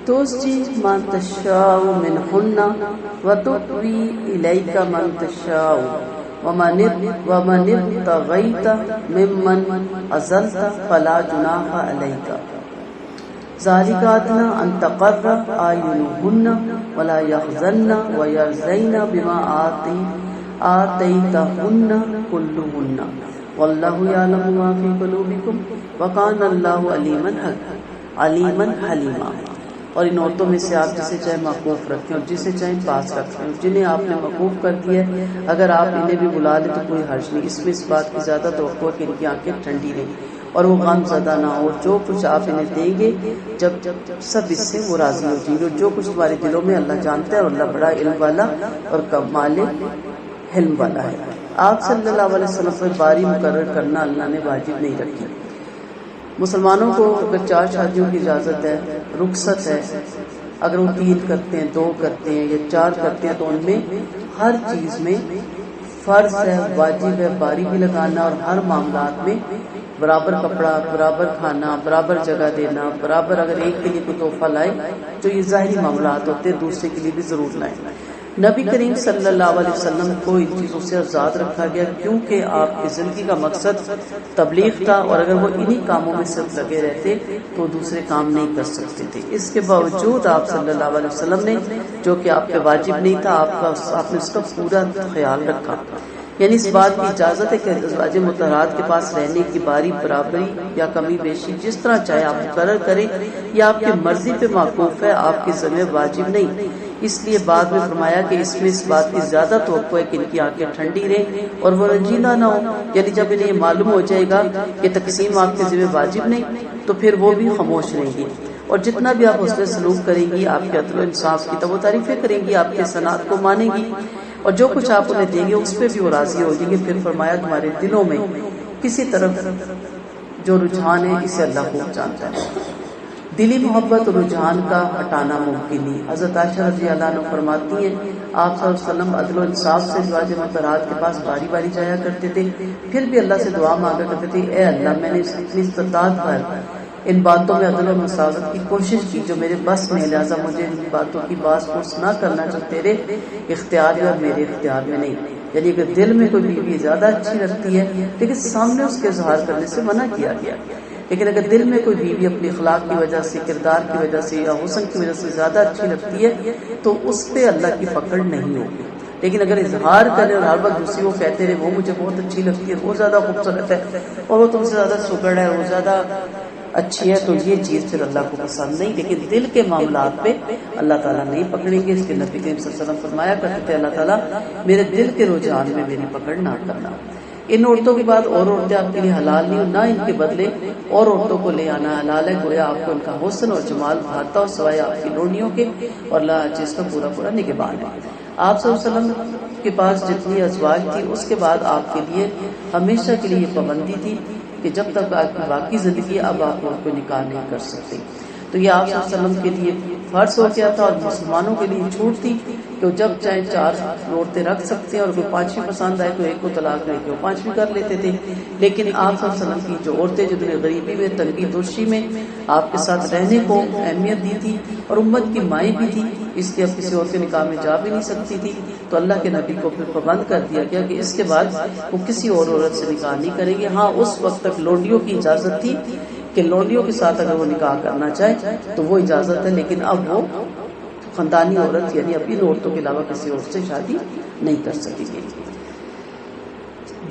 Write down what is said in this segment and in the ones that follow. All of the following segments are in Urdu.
تُزْجِي مَن تَشَاءُ مِنْهُنَّ وَتُؤْوِي إِلَيْكَ مَن تَشَاءُ وَمَنِ ابْتَغَيْتَ مِمَّنْ عَزَلْتَ فَلَا جُنَاحَ عَلَيْكَ ذَلِكَ أَدْنَىٰ أَن تَقَرَّ أَعْيُنُهُنَّ وَلَا يَحْزَنَّ وَيَرْضَيْنَ بِمَا آتَيْتَهُنَّ كُلُّهُنَّ وَاللَّهُ يَعْلَمُ مَا فِي قُلُوبِكُمْ وَكَانَ اللَّهُ عَلِيمًا حَلِيمًا۔ اور ان عورتوں میں سے آپ جسے چاہے موقوف رکھیں اور جسے چاہیں پاس رکھیں، جنہیں آپ نے موقوف کر دیا ہے اگر آپ انہیں بھی بلا لیں تو کوئی حرج نہیں۔ اس میں اس بات کی زیادہ توقع ہے کہ ان کی آنکھیں ٹھنڈی رہیں اور وہ غم زدہ نہ ہو، اور جو کچھ آپ انہیں دیں گے جب سب اس سے وہ راضی ہو جائیں گے، اور جو کچھ تمہارے دلوں میں اللہ جانتا ہے، اور اللہ بڑا علم والا اور کمال حلم والا ہے۔ آپ صلی اللہ علیہ وسلم پر باری مقرر کرنا اللہ نے واجب نہیں رکھی۔ مسلمانوں کو اگر 4 شادیوں کی اجازت ہے، رخصت ہے، اگر وہ 3 کرتے ہیں، 2 کرتے ہیں یا 4 کرتے ہیں، تو ان میں ہر چیز میں فرض ہے، واجب ہے باری بھی لگانا، اور ہر معاملات میں برابر کپڑا، برابر کھانا، برابر جگہ دینا، برابر اگر ایک کے لیے کوئی تحفہ لائے جو یہ ظاہری معاملات ہوتے ہیں دوسرے کے لیے بھی ضرور لائیں۔ نبی کریم صلی اللہ علیہ وسلم کو ان چیزوں سے آزاد رکھا گیا کیونکہ آپ کی زندگی کا مقصد تبلیغ تھا، اور اگر وہ انہی کاموں میں صرف لگے رہتے تو دوسرے کام نہیں کر سکتے تھے۔ اس کے باوجود آپ صلی اللہ علیہ وسلم نے، جو کہ آپ پہ واجب نہیں تھا، آپ نے اس کا پورا خیال رکھا۔ یعنی اس بات کی اجازت ہے کہ ازواج مطہرات کے پاس رہنے کی باری برابری یا کمی بیشی جس طرح چاہے آپ مقرر کریں، یہ آپ کی مرضی پہ موقوف ہے، آپ کی ذمہ واجب نہیں۔ اس لیے بعد میں فرمایا کہ اس میں اس بات کی زیادہ توقع ہے کہ ان کی آنکھیں ٹھنڈی رہیں اور وہ رنجیدہ نہ ہو، یعنی جب انہیں معلوم ہو جائے گا کہ تقسیم آپ کے ذمہ واجب نہیں تو پھر وہ بھی خاموش رہیں گی، اور جتنا بھی آپ حسن سلوک کریں گی، آپ کے عدل و انصاف کی تب و تعریفیں کریں گی، آپ کے صنعت کو مانیں گی، اور جو کچھ آپ انہیں دیں گے اس پہ بھی وہ راضی ہو جائیں گے۔ پھر فرمایا تمہارے دلوں میں کسی طرف جو رجحان ہے اسے اللہ خوب جانتا ہے۔ دلی محبت اور رجحان کا ہٹانا ممکن نہیں۔ حضرت عائشہ رضی اللہ عنہ فرماتی ہیں آپ صلی اللہ علیہ وسلم عدل و انصاف سے ازواج مطہرات کے پاس باری باری جایا کرتے تھے، پھر بھی اللہ سے دعا مانگا کرتے تھے، اے اللہ میں نے اپنی استطاعت پر ان باتوں میں عدل و مساوات کی کوشش کی جو میرے بس میں، لہٰذا مجھے ان باتوں کی باس پرس نہ کرنا جو تیرے اختیار میں اور میرے اختیار میں نہیں۔ یعنی اگر دل میں کوئی بیوی زیادہ اچھی لگتی ہے لیکن سامنے اس کے اظہار کرنے سے منع کیا گیا، لیکن اگر دل میں کوئی بیوی اپنی اخلاق کی وجہ سے، کردار کی وجہ سے یا حسن کی وجہ سے زیادہ اچھی لگتی ہے تو اس پہ اللہ کی پکڑ نہیں ہوگی۔ لیکن اگر اظہار کرے اور ہر وقت دوسری کو کہتے رہے وہ مجھے بہت اچھی لگتی ہے، وہ زیادہ خوبصورت ہے، اور وہ تم سے زیادہ سگڑ ہے، وہ زیادہ اچھی ہے، تو یہ چیز پھر اللہ کو پسند نہیں۔ لیکن دل کے معاملات پہ اللہ تعالیٰ نہیں پکڑیں گے۔ اس کے نبی کریم صلی اللہ علیہ وسلم فرمایا کرتے تھے اللہ تعالیٰ میرے دل کے رجحان میں میری پکڑ نہ کرنا۔ ان عورتوں کے بعد اور عورتیں آپ کے لیے حلال نہیں، نہ ان کے بدلے اور عورتوں کو لے آنا حلال ہے، گویا آپ کو ان کا حسن اور جمال بھاتا ہو سوائے آپ کی لوڑیوں کے، اور اللہ جس کا پورا پورا نگہبان ہے۔ آپ صلی اللہ علیہ وسلم کے پاس جتنی ازواج تھی اس کے بعد آپ کے لیے ہمیشہ کے لیے یہ پابندی تھی کہ جب تک آپ کی باقی زندگی اب آپ کو نکاح نہیں کر سکتے۔ تو یہ آپ صلی اللہ علیہ وسلم کے لیے فرض ہو گیا تھا، اور مسلمانوں کے لیے چھوٹ تھی کہ وہ جب چاہے 4 عورتیں رکھ سکتے ہیں، اور کوئی 5ویں پسند آئے تو ایک کو طلاق دے کے وہ 5ویں کر لیتے تھے۔ لیکن آپ صلی اللہ علیہ وسلم کی جو عورتیں جنہیں غریبی میں، تنگی ترشی میں آپ کے ساتھ رہنے کو اہمیت دی تھی، اور امت کی مائیں بھی تھی، اس لیے اب کسی اور کے نکاح میں جا بھی نہیں سکتی تھی، تو اللہ کے نبی کو پھر پابند کر دیا گیا کہ اس کے بعد وہ کسی اور عورت سے نکاح نہیں کریں گے۔ ہاں اس وقت تک لونڈیوں کی اجازت تھی کہ لونڈیوں کے ساتھ اگر وہ نکاح کرنا چاہے تو وہ اجازت ہے، لیکن اب وہ خاندانی عورت یعنی اپنی عورتوں کے علاوہ کسی اور سے شادی نہیں کر سکے گی۔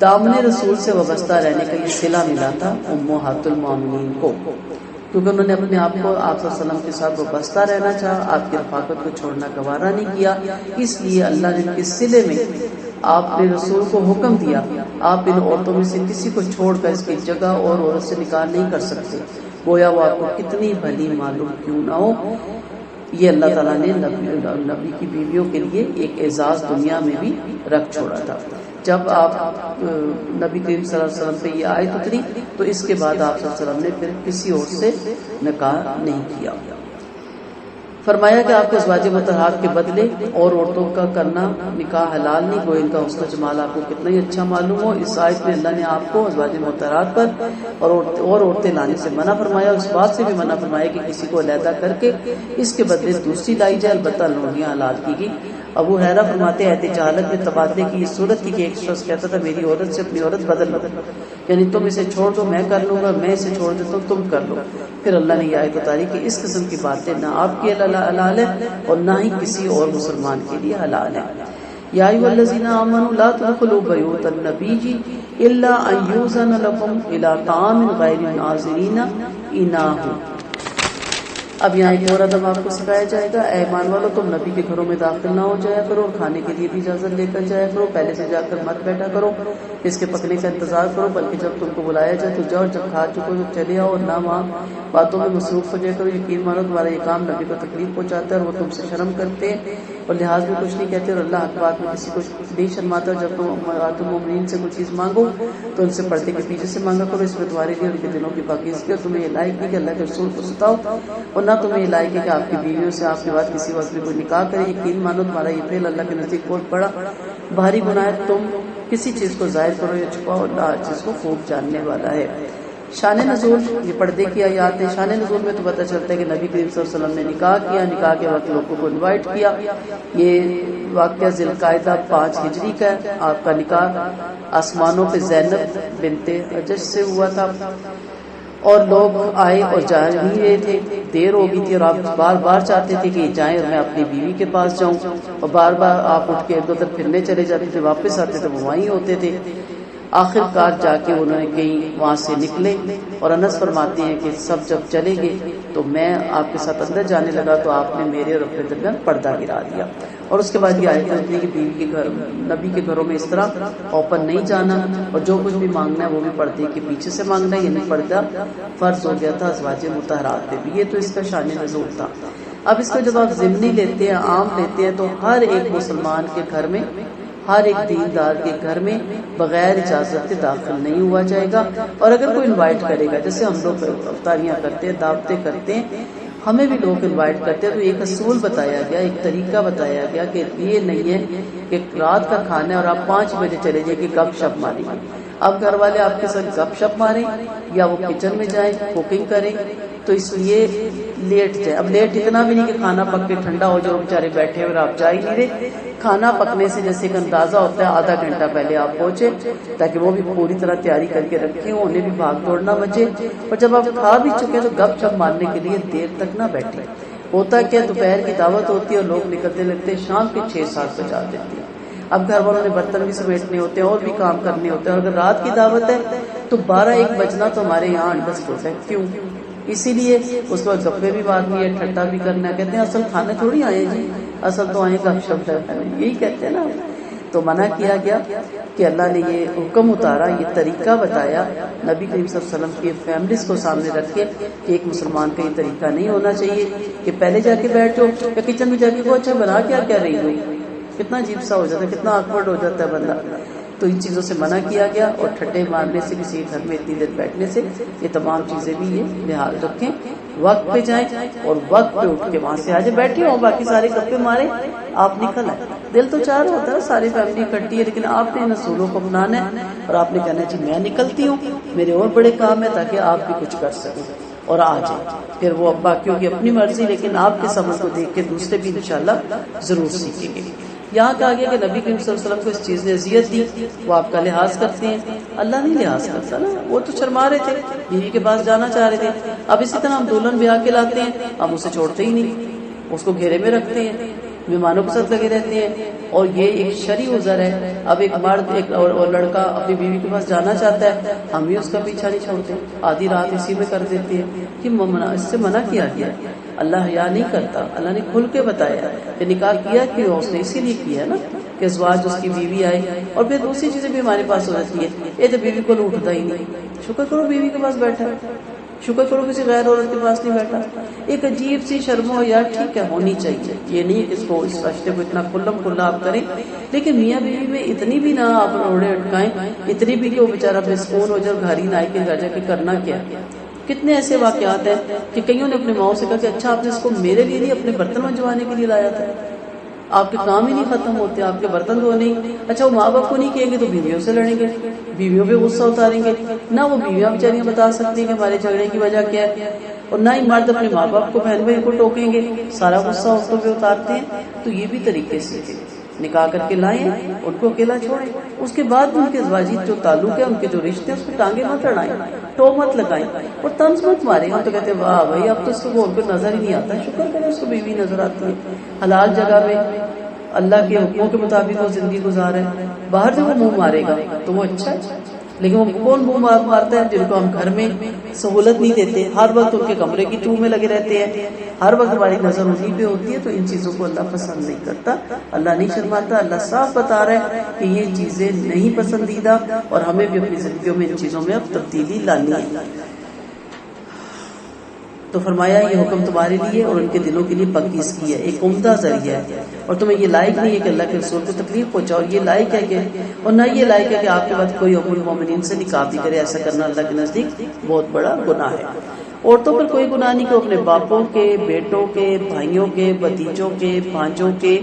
دامن رسول سے وابستہ رہنے کا یہ صلہ ملا تھا امہات المومنین کو، کیونکہ انہوں نے اپنے آپ کو آپ صلی اللہ علیہ وسلم کے ساتھ وابستہ رہنا چاہا، آپ کی رفاقت کو چھوڑنا گوارا نہیں کیا، اس لیے اللہ نے ان کے صلے میں آپ نے رسول کو حکم دیا آپ ان عورتوں میں سے کسی کو چھوڑ کر اس کی جگہ اور عورت سے نکاح نہیں کر سکتے، گویا وہ آپ کو کتنی بھلی معلوم کیوں نہ ہو۔ یہ اللہ تعالیٰ نے نبی کی بیویوں کے لیے ایک اعزاز دنیا میں بھی رکھ چھوڑا تھا۔ جب آپ نبی کریم صلی اللہ علیہ وسلم پہ یہ آیت اتری تو اس کے بعد آپ صلی اللہ علیہ وسلم نے پھر کسی اور سے نکاح نہیں کیا۔ فرمایا کہ آپ کو ازواج مطہرات کے بدلے اور عورتوں کا کرنا نکاح حلال نہیں، کوئی ان کا حسن و جمال آپ کو کتنا ہی اچھا معلوم ہو۔ اس آیت میں اللہ نے آپ کو ازواج مطہرات پر اور عورتیں لانے سے منع فرمایا، اور اس بات سے بھی منع فرمایا کہ کسی کو علیحدہ کر کے اس کے بدلے دوسری لائی جائے، البتہ لونڈیاں حلال کی گئی۔ ابو ہریرہ فرماتے ہیں ایت جہالت میں تبادلے کی یہ صورت تھی کہ ایک شخص کہتا تھا میری عورت سے اپنی عورت بدل لو، یعنی تم اسے چھوڑ دو میں کر لوں گا، میں اسے چھوڑ دیتا ہوں تم کر لو۔ پھر اللہ نے یہ آیت اتاری کہ اس قسم کی باتیں نہ آپ کی حلال ہے اور نہ ہی کسی اور مسلمان کے لیے حلال ہے۔ یا ایھا الذین آمنوا لا تدخلوا بیوت النبی الا ان یؤذن لکم الی طعام غیر ناظرین اناہ۔ اب یہاں ایک اور ادب آپ کو سکھایا جائے گا، اے ایمان والو تم نبی کے گھروں میں داخل نہ ہو جایا کرو اور کھانے کے لیے بھی اجازت لے کر جایا کرو، پہلے سے جا کر مت بیٹھا کرو، اس کے پکنے کا انتظار کرو، بلکہ جب تم کو بلایا جائے تو جاؤ، جب کھا چکو تو چلے آؤ، اور نہ وہاں باتوں میں مصروف ہو جایا کرو۔ یقین مانو تمہارا یہ کام نبی کو تکلیف پہنچاتا ہے اور وہ تم سے شرم کرتے ہیں اور لحاظ میں کچھ نہیں کہتے، اور اللہ حق بات میں کسی کو نہیں شرماتا۔ جب تم مومنین سے کوئی چیز مانگو تو ان سے پردے کے پیچھے سے مانگا کرو، اس میں تمہارے لیے ان کے دلوں کی پاکیزگی، اور تمہیں یہ لائق نہیں کہ اللہ کے رسول کو ستاؤ، اور نہ تمہیں یہ لائق ہے کہ آپ کی بیویوں سے آپ کے بعد کسی وقت بھی کوئی نکاح کرے۔ یقین مانو تمہارا یہ فعل اللہ کے نزدیک بہت بڑا بھاری گناہ ہے۔ تم کسی چیز کو ظاہر کرو یا چھپاؤ، اللہ ہر چیز کو خوب جاننے والا ہے۔ شان نزول، یہ پردے کی آیات ہے۔ شان نزول میں تو پتہ چلتا ہے کہ نبی کریم صلی اللہ علیہ وسلم نے نکاح کیا، نکاح کے وقت لوگوں کو انوائٹ کیا۔ یہ واقعہ ذی القعدہ 5 ہجری کا ہے۔ آپ کا نکاح آسمانوں پہ زینب بنت حجج سے ہوا تھا، اور لوگ آئے اور جا نہیں رہے تھے، دیر ہو گئی تھی، اور آپ بار بار چاہتے تھے کہ جائیں اور میں اپنی بیوی کے پاس جاؤں، اور بار بار آپ اٹھ کے ادھر ادھر پھرنے چلے جاتے تھے، واپس آتے تھے وہ وہیں ہوتے تھے۔ آخر کار جا کے انہوں نے کہیں وہاں سے نکلے، اور انس فرماتے ہیں کہ سب جب چلے گئے تو میں آپ کے ساتھ اندر جانے لگا تو آپ نے میرے اور اپنے درمیان پردہ گرا دیا، اور اس کے بعد یہ آیت ہوتی ہے کہ بیوی کے گھر نبی کے گھروں میں اس طرح اوپن نہیں جانا، اور جو کچھ بھی مانگنا ہے وہ بھی پردے کے پیچھے سے مانگنا ہے، یعنی پردہ فرض ہو گیا تھا ازواج مطہرات پہ بھی۔ یہ تو اس کا شان نزول تھا۔ اب اس کا جب آپ ضمنی لیتے ہیں، عام لیتے ہیں، تو ہر ایک مسلمان کے گھر میں، ہر ایک دیندار کے گھر میں بغیر اجازت کے داخل نہیں ہوا جائے گا، اور اگر کوئی انوائٹ کرے گا، جیسے ہم لوگ افطاریاں کرتے ہیں، دعوتیں کرتے ہیں، ہمیں بھی لوگ انوائٹ کرتے ہیں، تو ایک اصول بتایا گیا، ایک طریقہ بتایا گیا کہ یہ نہیں ہے کہ رات کا کھانا ہے اور آپ 5 بجے چلے جائیں کہ گپ شپ ماریں گے۔ اب گھر والے آپ کے ساتھ گپ شپ ماریں یا وہ کچن میں جائیں کوکنگ کریں، تو اس لیے لیٹ جائے۔ اب لیٹ اتنا بھی نہیں کہ کھانا پک کے ٹھنڈا ہو جائے، بیچارے بیٹھے اور آپ جا ہی نہیں رہے۔ کھانا پکنے سے جیسے ایک اندازہ ہوتا ہے، آدھا گھنٹہ پہلے آپ پہنچے تاکہ وہ بھی پوری طرح تیاری کر کے رکھیں، انہیں بھی بھاگ دوڑنا بچے، اور جب آپ کھا بھی چکے تو گپ شپ مارنے کے لیے دیر تک نہ بیٹھے۔ ہوتا کیا، دوپہر کی دعوت ہوتی ہے اور لوگ نکلتے لگتے شام کے 6-7 بجا دیتے ہیں۔ اب گھر والوں نے برتن بھی سمیٹنے ہوتے ہیں اور بھی کام کرنے ہوتے ہیں، اور اگر رات کی دعوت ہے تو 12-1 بجنا تو ہمارے یہاں انڈس ہوتا ہے۔ کیوں؟ اسی لیے اس وقت گپے بھی مارنی ہے، ٹھٹا بھی کرنا ہے۔ کہتے ہیں اصل کھانے تھوڑی آئے جی، اصل تو آئے گپ شپ کرنے، یہی کہتے ہیں نا۔ تو منع کیا گیا کہ اللہ نے یہ حکم اتارا، یہ طریقہ بتایا نبی کریم صلی اللہ علیہ وسلم کی فیملیز کو سامنے رکھ کے کہ ایک مسلمان کا یہ طریقہ نہیں ہونا چاہیے کہ پہلے جا کے بیٹھو یا کچن میں جا کے وہ اچھا بنا کیا رہی ہو، کتنا عجیب سا ہو جاتا ہے، کتنا آکورڈ ہو جاتا ہے بندہ۔ تو ان چیزوں سے منع کیا گیا، اور ٹھٹے مارنے سے، کسی گھر میں اتنی دیر بیٹھنے سے، یہ تمام چیزیں بھی یہ لحاظ رکھیں۔ وقت پہ جائیں اور وقت پہ اٹھ کے وہاں سے آج بیٹھے ہوں، باقی سارے گپے مارے، آپ نکل آئے۔ دل تو چاہ رہا ہوتا ہے ساری فیملی اکٹھی ہے، لیکن آپ نے ان اصولوں کو اپنانا ہے، اور آپ نے کہنا ہے جی میں نکلتی ہوں، میرے اور بڑے کام ہے، تاکہ آپ بھی کچھ کر سکیں اور آ جائیں۔ پھر وہ باقیوں کی اپنی مرضی، لیکن آپ کے صبر کو دیکھ کے دوسرے بھی انشاءاللہ ضرور سیکھیں گے۔ یہاں کہا گیا کہ نبی کریم صلی اللہ علیہ وسلم کو اس چیز نے اذیت دی، وہ آپ کا لحاظ کرتے ہیں، اللہ نہیں لحاظ کرتا نا، وہ تو شرما رہے تھے، بیوی کے پاس جانا چاہ رہے تھے۔ اب اسی طرح ہم دلہن بیاہ کے لاتے ہیں، ہم اسے چھوڑتے ہی نہیں، اس کو گھیرے میں رکھتے ہیں، مہمانوں کے ساتھ لگے رہتے ہیں، اور یہ ایک شرعی عذر ہے۔ اب ایک مرد اور لڑکا اپنی بیوی کے پاس جانا چاہتا ہے، ہم بھی اس کا پیچھا نہیں چھوڑتے، آدھی رات اسی میں کر دیتے ہیں، کہ اس سے منع کیا گیا۔ اللہ حیا نہیں کرتا، اللہ نے کھل کے بتایا کہ نکاح کیا کیوں، اس نے اسی لیے کیا نا کہ ازواج اس کی بیوی آئی، اور پھر دوسری چیزیں بھی ہمارے پاس ہو جاتی ہے، یہ تو بیوی کو لوٹتا ہی نہیں، شکر کرو بیوی کے پاس بیٹھا، شکر کرو کسی غیر عورت کے پاس نہیں بیٹھا۔ ایک عجیب سی شرم ہو یار، ٹھیک ہے ہونی چاہیے، یہ نہیں کہ اس کو اس رشتے کو اتنا کھلم کھلا آپ کریں، لیکن میاں بیوی میں اتنی بھی نہ آپ روڑے اٹکائیں، اتنی بھی کہ وہ بیچارہ بے سکون ہو جائے، گھر ہی نہ آئے کہ گھر جا کے کرنا کیا، کتنے ایسے واقعات ہیں کہ کئیوں نے اپنے ماؤں سے کہا کہ اچھا آپ نے اس کو میرے لیے نہیں اپنے برتن منجوانے کے لیے لایا تھا، آپ کے کام ہی نہیں ختم ہوتے، آپ کے برتن دھونے ہی۔ اچھا وہ ماں باپ کو نہیں کہیں گے تو بیویوں سے لڑیں گے، بیویوں پہ غصہ اتاریں گے، نہ وہ بیویاں بیچاریاں بتا سکتی ہیں کہ ہمارے جھگڑے کی وجہ کیا ہے، اور نہ ہی مرد اپنے ماں باپ کو بہن بھائی کو ٹوکیں گے، سارا غصہ عورتوں پہ اتارتے ہیں۔ تو یہ بھی طریقے سیکھیں، نکاح کر کے لائیں، ان کو اکیلا چھوڑیں، اس کے بعد ان کے ازواجی جو تعلق ہے، ان کے جو رشتے ہیں، اس پہ ٹانگیں مت لڑائیں، ٹو مت لگائیں اور طنز مت ماریں۔ ہم تو کہتے ہیں واہ بھائی اب تو اس کو ان کو نظر ہی نہیں آتا، شکر کرے اس کو بیوی نظر آتی ہے، حلال جگہ میں اللہ کے حکموں کے مطابق وہ زندگی گزارے۔ باہر جو وہ منہ مارے گا تو وہ اچھا ہے، لیکن وہ کون منہ مارتا ہے؟ جن کو ہم گھر میں سہولت نہیں دیتے، ہر وقت ان کے کمرے کی ٹو میں لگے رہتے ہیں، ہر وقت ہماری نظر انہیں پہ ہوتی ہے، تو ان چیزوں کو اللہ پسند نہیں کرتا، اللہ نہیں شرماتا۔ اللہ صاف بتا رہا ہے کہ یہ چیزیں نہیں پسندیدہ اور ہمیں بھی اپنی زندگیوں میں ان چیزوں میں اب تبدیلی لانی ہے۔ تو فرمایا یہ حکم تمہارے لیے اور ان کے دلوں کے لیے پاکیزگی ہے، ایک عمدہ ذریعہ ہے، اور تمہیں یہ لائق نہیں ہے کہ اللہ کے رسول کو تکلیف پہنچاؤ، یہ لائق ہے کہ اور نہ یہ لائق ہے کہ آپ کے بعد کوئی ام المومنین سے نکاح بھی کرے، ایسا کرنا اللہ کے نزدیک بہت بڑا گناہ ہے۔ عورتوں پر کوئی گناہ نہیں کہ اپنے باپوں کے، بیٹوں کے، بھائیوں کے، بھتیجوں کے، بھانجوں کے،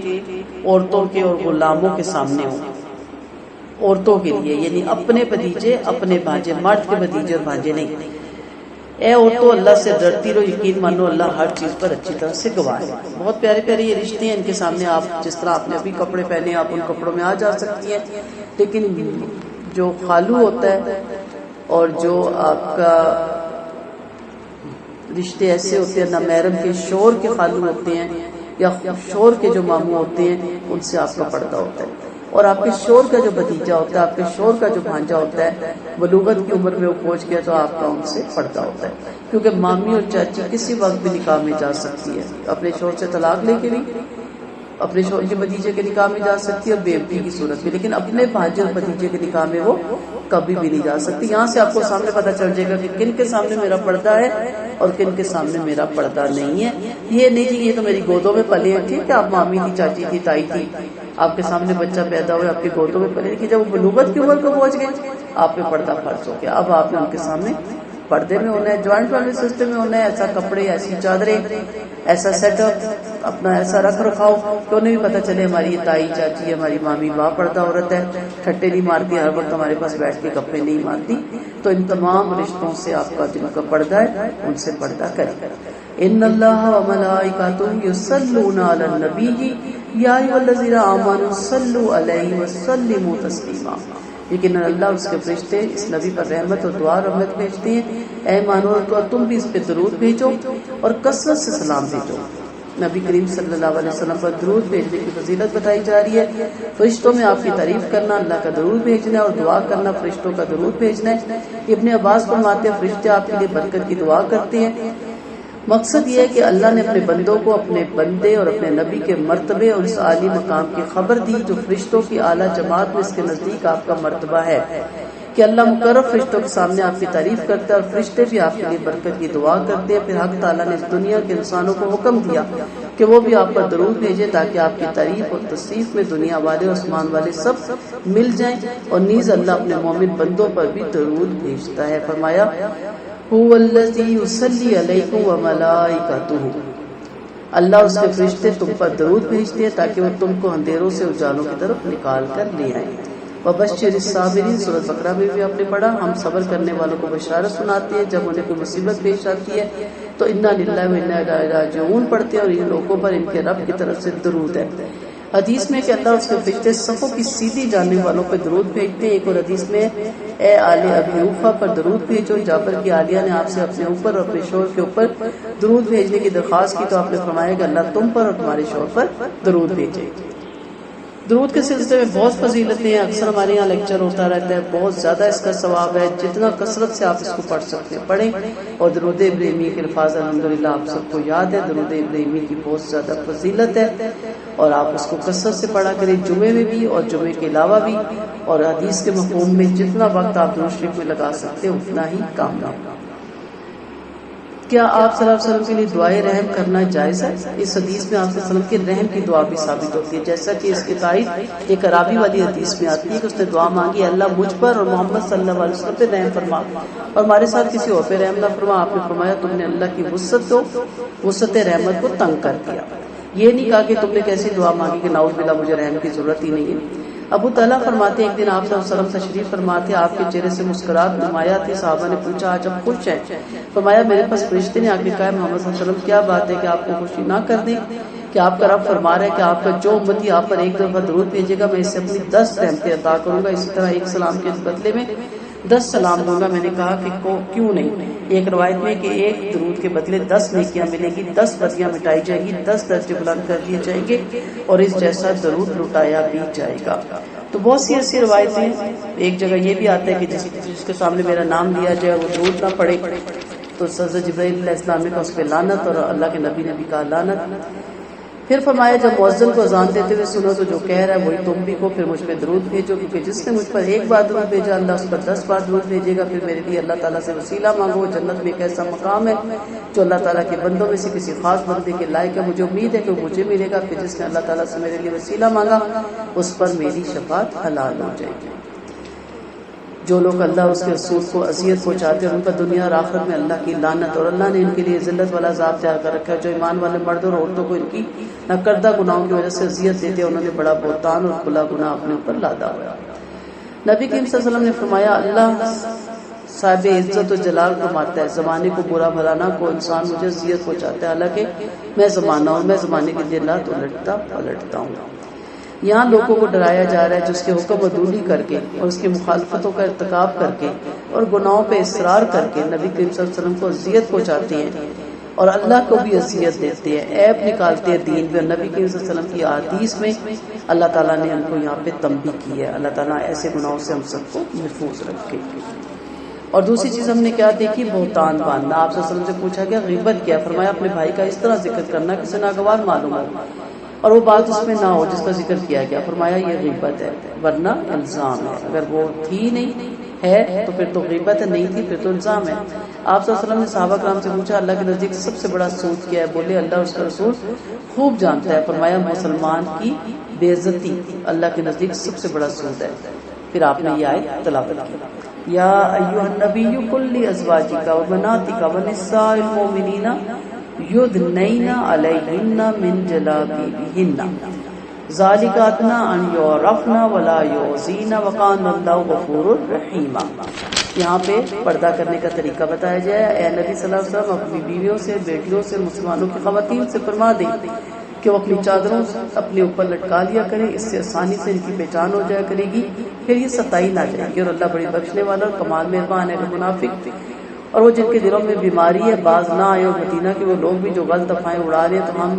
عورتوں کے اور غلاموں کے سامنے ہوں۔ عورتوں کے لیے یعنی اپنے بھتیجے، اپنے بھانجے، مرد کے بھتیجے اور بھانجے نہیں۔ اے عورتوں اللہ سے ڈرتی رہو، یقین مانو اللہ ہر چیز پر اچھی طرح سے گواہ ہے۔ بہت پیارے پیارے یہ رشتے ہیں، ان کے سامنے آپ جس طرح آپ نے ابھی کپڑے پہنے آپ ان کپڑوں میں آ جا سکتی ہیں، لیکن جو خالو ہوتا ہے اور جو آپ کا رشتے ایسے ہوتے ہیں، نہ محرم کے شور کے خالو ہوتے ہیں یا شور کے جو ماموں ہوتے ہیں، ان سے آپ کا پردہ ہوتا ہے، اور آپ کے شور کا جو بھتیجا ہوتا ہے، آپ کے شور کا جو بھانجا ہوتا ہے، بلوغت کی عمر میں وہ پہنچ گیا تو آپ کا ان سے پردہ ہوتا ہے، کیونکہ مامی اور چاچی کسی وقت بھی نکاح میں جا سکتی ہے، اپنے شور سے طلاق لے کے بھی اپنے شوہر کے بھتیجے کے نکاح میں جا سکتی ہے اور بے عقلی کی صورت میں، لیکن اپنے بھانجے اور بھتیجے کے نکاح میں وہ کبھی بھی نہیں جا سکتی۔ یہاں سے آپ کو سامنے پتہ چل جائے گا کہ کن کے سامنے میرا پردہ ہے اور کن کے سامنے میرا پردہ نہیں ہے۔ یہ نہیں کہ یہ تو میری گودوں میں پلے ہیں، ٹھیک ہے آپ مامی تھی، چاچی تھی، تائی تھی، آپ کے سامنے بچہ پیدا ہوا آپ کی گودوں میں پلے، لیکن جب وہ بلوغت کی عمر کو پہنچ گئے آپ پہ پردہ فرض ہو گیا، اب آپ نے ان کے سامنے پردے میں ہونا ہے۔ جوائنٹ فیملی سسٹم میں ہونا ہے، ایسا کپڑے، ایسی چادریں، ایسا سیٹ اپ، اپنا ایسا رکھ رکھاؤ کہ انہیں بھی پتہ چلے ہماری یہ تائی چاچی، ہماری مامی با پردہ عورت ہے، ٹھٹے نہیں مارتی، ہر وقت ہمارے پاس بیٹھ کے گپے نہیں مارتی۔ تو ان تمام رشتوں سے آپ کا جن کا پردہ ہے ان سے پردہ کرے۔ ان اللہ وملائکتہ یصلون علی النبی یا ایھا الذین آمنوا صلوا علیہ وسلموا تسلیما۔ لیکن اللہ اس کے فرشتے اس نبی پر رحمت اور دعا رحمت بھیجتے ہیں، اے مانو تو تم بھی اس پہ درود بھیجو اور کثرت سے سلام بھیجو۔ نبی کریم صلی اللہ علیہ وسلم پر درود بھیجنے کی فضیلت بتائی جا رہی ہے۔ فرشتوں میں آپ کی تعریف کرنا، اللہ کا درود بھیجنا اور دعا کرنا فرشتوں کا درود بھیجنا ہے۔ ابن عباس فرماتے ہیں فرشتے آپ کے لیے برکت کی دعا کرتے ہیں۔ مقصد یہ ہے کہ اللہ نے اپنے بندوں کو اپنے بندے اور اپنے نبی کے مرتبے اور اس عالی مقام کی خبر دی جو فرشتوں کی اعلیٰ جماعت میں اس کے نزدیک آپ کا مرتبہ ہے، کہ اللہ مقرب فرشتوں کے سامنے آپ کی تعریف کرتا ہے اور فرشتے بھی آپ کے لیے برکت کی دعا کرتے ہیں۔ پھر حق تعالیٰ نے اس دنیا کے انسانوں کو حکم دیا کہ وہ بھی آپ پر درود بھیجے تاکہ آپ کی تعریف اور تصریف میں دنیا والے اور آسمان والے سب مل جائیں، اور نیز اللہ اپنے مومن بندوں پر بھی درود بھیجتا ہے۔ فرمایا هو الذی یصلی علیکم وملائکتہ، اللہ اس کے فرشتے تم پر درود بھیجتے ہیں تاکہ وہ تم کو اندھیروں سے اجالوں کی طرف نکال کر لے آئیں۔ وبشر الصابرین، سورۃ بقرہ میں بھی آپ نے پڑھا، ہم صبر کرنے والوں کو بشارت سناتے ہیں جب انہیں کوئی مصیبت پیش آتی ہے تو انا للہ و انا الیہ راجعون پڑھتے ہیں، اور ان لوگوں پر ان کے رب کی طرف سے درود ہے۔ حدیث میں کہتا ہے اس کے فرشتے صفوں کی سیدھی جاننے والوں پر درود بھیجتے ہیں۔ ایک اور حدیث میں اے آل ابی اوفا پر درود بھیجو۔ جعفر کی عالیہ نے آپ سے اپنے اوپر اور اپنے شوہر کے اوپر درود بھیجنے کی درخواست کی تو آپ نے فرمایا کہ اللہ تم پر اور تمہارے شوہر پر درود بھیجے۔ درود کے سلسلے میں بہت فضیلتیں ہیں، اکثر ہمارے یہاں لیکچر ہوتا رہتا ہے، بہت زیادہ اس کا ثواب ہے، جتنا کثرت سے آپ اس کو پڑھ سکتے ہیں پڑھیں۔ اور درود ابراہیمی کے الفاظ الحمدللہ آپ سب کو یاد ہے، درود ابراہیمی کی بہت زیادہ فضیلت ہے اور آپ اس کو کثرت سے پڑھا کریں، جمعے میں بھی اور جمعے کے علاوہ بھی، اور حدیث کے مفہوم میں جتنا وقت آپ درود شریف میں لگا سکتے ہیں اتنا ہی کامنا۔ کیا آپ صلی اللہ علیہ وسلم کے لیے دعائے رحم کرنا جائز ہے؟ اس حدیث میں آپ صلی اللہ علیہ وسلم کے رحم کی دعا بھی ثابت ہوتی ہے، جیسا کہ اس کی تائید ایک عرابی والی حدیث میں آتی ہے کہ اس نے دعا مانگی، اللہ مجھ پر اور محمد صلی اللہ علیہ وسلم پہ رحم فرما اور ہمارے ساتھ کسی اور پہ رحم نہ فرما۔ آپ نے فرمایا تم نے اللہ کی وسعت کو، وسعت رحمت کو تنگ کر دیا۔ یہ نہیں کہا کہ تم نے کیسی دعا مانگی کہ نعوذ باللہ مجھے رحم کی ضرورت ہی نہیں ہے۔ ابو طلحہ فرماتے ایک دن آپ صلی اللہ علیہ وسلم تشریف فرماتے، آپ کے چہرے سے مسکراہٹ نمایاں تھی۔ صحابہ نے پوچھا آج آپ خوش ہیں؟ فرمایا میرے پاس فرشتے نے آ کے کہا محمد صلی اللہ علیہ وسلم کیا بات ہے کہ آپ کو خوشی نہ کر دیں کہ آپ کا رب فرما رہا ہے کہ آپ کا جو امتی آپ پر ایک دفعہ درود بھیجے گا میں اس سے اپنی 10 رحمتیں عطا کروں گا، اسی طرح ایک سلام کے بدلے میں 10 سلام دوں گا۔ میں نے کہا کہ کیوں نہیں؟ ایک روایت میں کہ ایک درود کے بدلے 10 نیکیاں ملیں گی، 10 بدیاں مٹائی جائیں گی، 10 درجے بلند کر دیے جائیں گے اور اس جیسا درود لٹایا بھی جائے گا۔ تو بہت سی ایسی روایتیں، ایک جگہ یہ بھی آتا ہے کہ جس کے سامنے میرا نام لیا جائے وہ درود نہ پڑے تو حضرت جبرائیل علیہ السلام نے کہا اس پہ لعنت، اور اللہ کے نبی نے بھی کہا لعنت۔ پھر فرمایا جب مؤذن کو اذان دیتے ہوئے سنو تو جو کہہ رہا ہے وہی تم بھی کو، پھر مجھ پہ درود بھیجو، کیونکہ جس نے مجھ پر ایک بار درود بھیجا اللہ اس پر 10 بار درود بھیجے گا۔ پھر میرے لیے اللہ تعالیٰ سے وسیلہ مانگو، جنت میں ایک ایسا مقام ہے جو اللہ تعالیٰ کے بندوں میں سے کسی خاص بندے کے لائق ہے، مجھے امید ہے کہ وہ مجھے ملے گا۔ پھر جس نے اللہ تعالیٰ سے میرے لیے وسیلہ مانگا اس پر میری شفاعت حلال ہو جائے گی۔ جو لوگ اللہ اور اس کے رسول کو اذیت پہنچاتے ہیں ان پر دنیا اور آخرت میں اللہ کی لعنت، اور اللہ نے ان کے لیے ذلت والا عذاب تیار کر رکھا ہے۔ جو ایمان والے مرد اور عورتوں کو ان کی ناکردہ گناہوں کی وجہ سے اذیت دیتے ہیں انہوں نے بڑا بہتان اور کھلا گناہ اپنے اوپر لادا ہوا۔ نبی کریم صلی اللہ علیہ وسلم نے فرمایا اللہ صاحب عزت و جلال فرماتا ہے زمانے کو برا بھلا نہ کو انسان مجھے اذیت پہنچاتا ہے حالانکہ میں زمانہ ہوں، میں زمانے کے دن رات الٹتا پلٹتا ہوں۔ یہاں لوگوں کو ڈرایا جا رہا ہے جس کے حکم عدولی کر کے اور اس کی مخالفتوں کا ارتکاب کر کے اور گناہوں پہ اصرار کر کے نبی کریم صلی اللہ علیہ وسلم کو اذیت پہنچاتے ہیں اور اللہ کو بھی اذیت دیتے ہیں، عیب نکالتے ہیں دین پہ۔ نبی کریم صلی اللہ علیہ وسلم کی حدیث میں اللہ تعالیٰ نے ان کو یہاں پہ تنبیہ کی ہے۔ اللہ تعالیٰ ایسے گناہوں سے ہم سب کو محفوظ رکھے۔ اور دوسری چیز ہم نے کیا دیکھی؟ بہتان باندھنا۔ آپ صلی اللہ علیہ وسلم سے پوچھا گیا غیبت کیا؟ فرمایا اپنے بھائی کا اس طرح ذکر کرنا کہ اسے ناگوار معلوم ہو اور وہ بات اس میں نہ ہو جس کا ذکر کیا گیا۔ فرمایا یہ غیبت ہے ورنہ الزام ہے، اگر وہ تھی نہیں ہے تو پھر تو غیبت ہے، نہیں تھی پھر تو الزام ہے۔ آپ صلی اللہ علیہ وسلم نے صحابہ کرام سے پوچھا اللہ کے نزدیک سب سے بڑا سود کیا ہے؟ بولے اللہ اور اس کا رسول خوب جانتا ہے۔ فرمایا مسلمان کی بے عزتی اللہ کے نزدیک سب سے بڑا سود ہے۔ پھر آپ نے یہ آیت تلاوت کی، یا ایھا النبی قل لازواجک وبناتک ونساء المؤمنین یدنین علیہن من جلابیبہن ذالک ادنی ان یعرفن ولا یؤذین وکان اللہ غفورا رحیما۔ یہاں پہ پردہ کرنے کا طریقہ بتایا جائے۔ اے نبی صلی اللہ علیہ وسلم اپنی بیویوں سے، بیٹیوں سے، مسلمانوں کی خواتین سے فرما دیں کہ وہ اپنی چادروں اپنے اوپر لٹکا لیا کریں، اس سے آسانی سے ان کی پہچان ہو جایا کرے گی، پھر یہ ستائی نہ جائے گی۔ اور اللہ بڑی بخشنے والا اور کمال مہربان ہے۔ منافق اور وہ جن کے دلوں میں بیماری ہے باز نہ آئے، اور مدینہ کے وہ لوگ بھی جو غلط افواہیں اڑا رہے ہیں تو ہم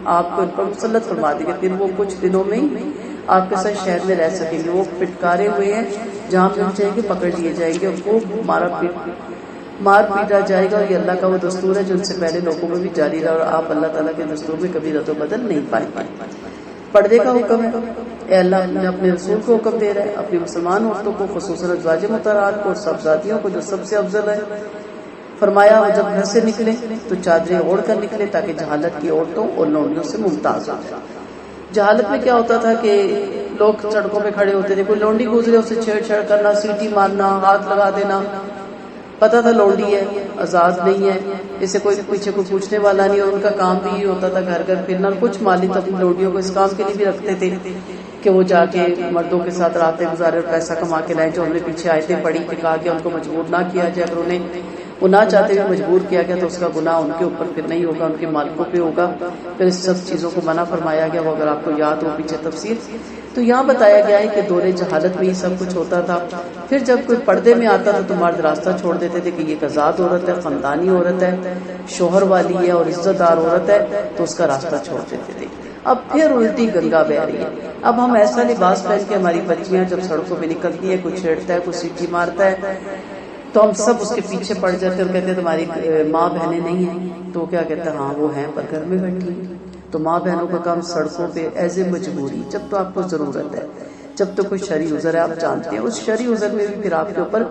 آپ کو ان پر مسلط فرما دیں گے، پھر وہ کچھ دنوں میں ہی آپ کے ساتھ شہر میں رہ سکیں گے۔ وہ پٹکارے ہوئے ہیں، جہاں مل جائیں گے پکڑ لیے جائیں گے اور خوب مار پیٹا جائے گا۔ اور یہ اللہ کا وہ دستور ہے جو ان سے پہلے لوگوں میں بھی جاری رہا، اور آپ اللہ تعالیٰ کے دستور میں کبھی رد و بدل نہیں پائیں گے۔ پردے کا حکم ہے، اے اللہ نے اپنے رسول کو حکم دے رہا ہے اپنی مسلمان عورتوں کو، خصوصاً ازواج مطہرات کو اور صاحبزادیوں کو جو سب سے افضل ہے۔ فرمایا وہ جب گھر سے نکلے تو چادریں اوڑھ کر نکلے تاکہ جہالت کی عورتوں اور لونڈیوں سے ممتاز ہو جائے۔ جہالت میں کیا ہوتا تھا کہ لوگ سڑکوں پہ کھڑے ہوتے تھے، کوئی لونڈی گزرے اسے چھیڑ چھاڑ کرنا، سیٹی مارنا، ہاتھ لگا دینا، پتا تھا لونڈی ہے، آزاد نہیں ہے، اسے کوئی پیچھے کوئی پوچھنے والا نہیں، اور ان کا کام بھی یہ ہوتا تھا گھر گھر پھرنا۔ کچھ مالی تو اپنی لونڈیوں کو اس کام کے لیے بھی رکھتے تھے کہ وہ جا کے مردوں کے ساتھ راتیں گزارے اور پیسہ کما کے لائیں، جو ہم نے پیچھے آیتیں پڑھی کہ کہا کہ ان کو مجبور نہ کیا جائے، اگر انہیں وہ نہ چاہتے ہوئے مجبور کیا گیا تو اس کا گناہ ان کے اوپر پھر نہیں ہوگا، ان کے مالکوں پہ ہوگا۔ پھر اس سب چیزوں کو منع فرمایا گیا، وہ اگر آپ کو یاد ہو پیچھے تفسیر تو یہاں بتایا گیا ہے کہ دور جہالت میں یہ سب کچھ ہوتا تھا۔ پھر جب کوئی پردے میں آتا تھا تو مرد راستہ چھوڑ دیتے تھے کہ یہ آزاد عورت ہے، خاندانی عورت ہے، شوہر والی ہے اور عزت دار عورت ہے، تو اس کا راستہ چھوڑ دیتے تھے۔ اب پھر الٹی گنگا بہ رہی ہے۔ اب ہم ایسا لباس پہن کے ہماری بچیاں جب سڑکوں پہ نکلتی ہیں، کوئی چھیڑتا ہے، کوئی سیٹی مارتا ہے تو ہم سب اس کے پیچھے پڑ جاتے ہیں اور کہتے ہیں تمہاری ماں بہنیں نہیں ہیں، تو کیا کہتا ہے ہاں وہ ہیں پر گھر میں بیٹھی ہیں۔ تو ماں بہنوں کا کام سڑکوں پہ ایز اے مجبوری، جب تو آپ کو ضرورت ہے جب تو کوئی شرعی عذر ہے، آپ جانتے ہیں اس شرعی عذر میں بھی پھر آپ کے اوپر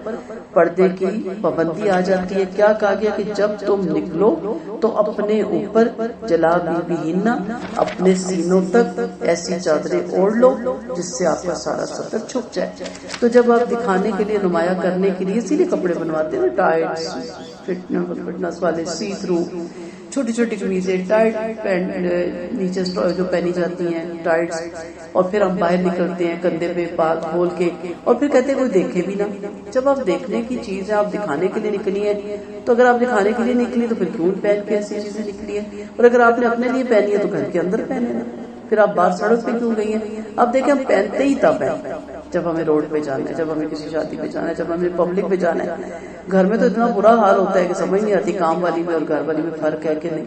پردے کی پابندی آ جاتی ہے۔ کیا کہا گیا کہ جب تم نکلو تو اپنے اوپر جلابیبہن، اپنے سینوں تک ایسی چادریں اوڑھ لو جس سے آپ کا سارا سطر چھپ جائے۔ تو جب آپ دکھانے کے لیے، نمایاں کرنے کے لیے سیدھے کپڑے بنواتے ہیں، ٹائٹس، فٹنس والے، سی تھرو، چھوٹی چھوٹی قمیضیں، ٹائٹ پینٹ نیچے جو پہنی جاتی ہیں ٹائٹس، اور پھر ہم باہر نکلتے ہیں کندھے پہ بات کھول کے، اور پھر کہتے ہیں کوئی دیکھے بھی نہ۔ جب آپ دیکھنے کی چیز ہے، آپ دکھانے کے لیے نکلی ہے، تو اگر آپ دکھانے کے لیے نکلی تو پھر کیوں پہن کے ایسی چیزیں نکلی ہے؟ اور اگر آپ نے اپنے لیے پہنی ہے تو گھر کے اندر پہنے نا، پھر آپ باہر سڑک پہ کیوں گئی ہیں؟ اب دیکھیں ہم پہنتے ہی تب ہیں جب ہمیں روڈ پہ جانا ہے، جب ہمیں کسی شادی پہ جانا ہے، جب ہمیں پبلک پہ جانا ہے۔ گھر میں تو اتنا برا حال ہوتا ہے کہ سمجھ نہیں آتی کام والی میں اور گھر والی میں فرق ہے کہ نہیں۔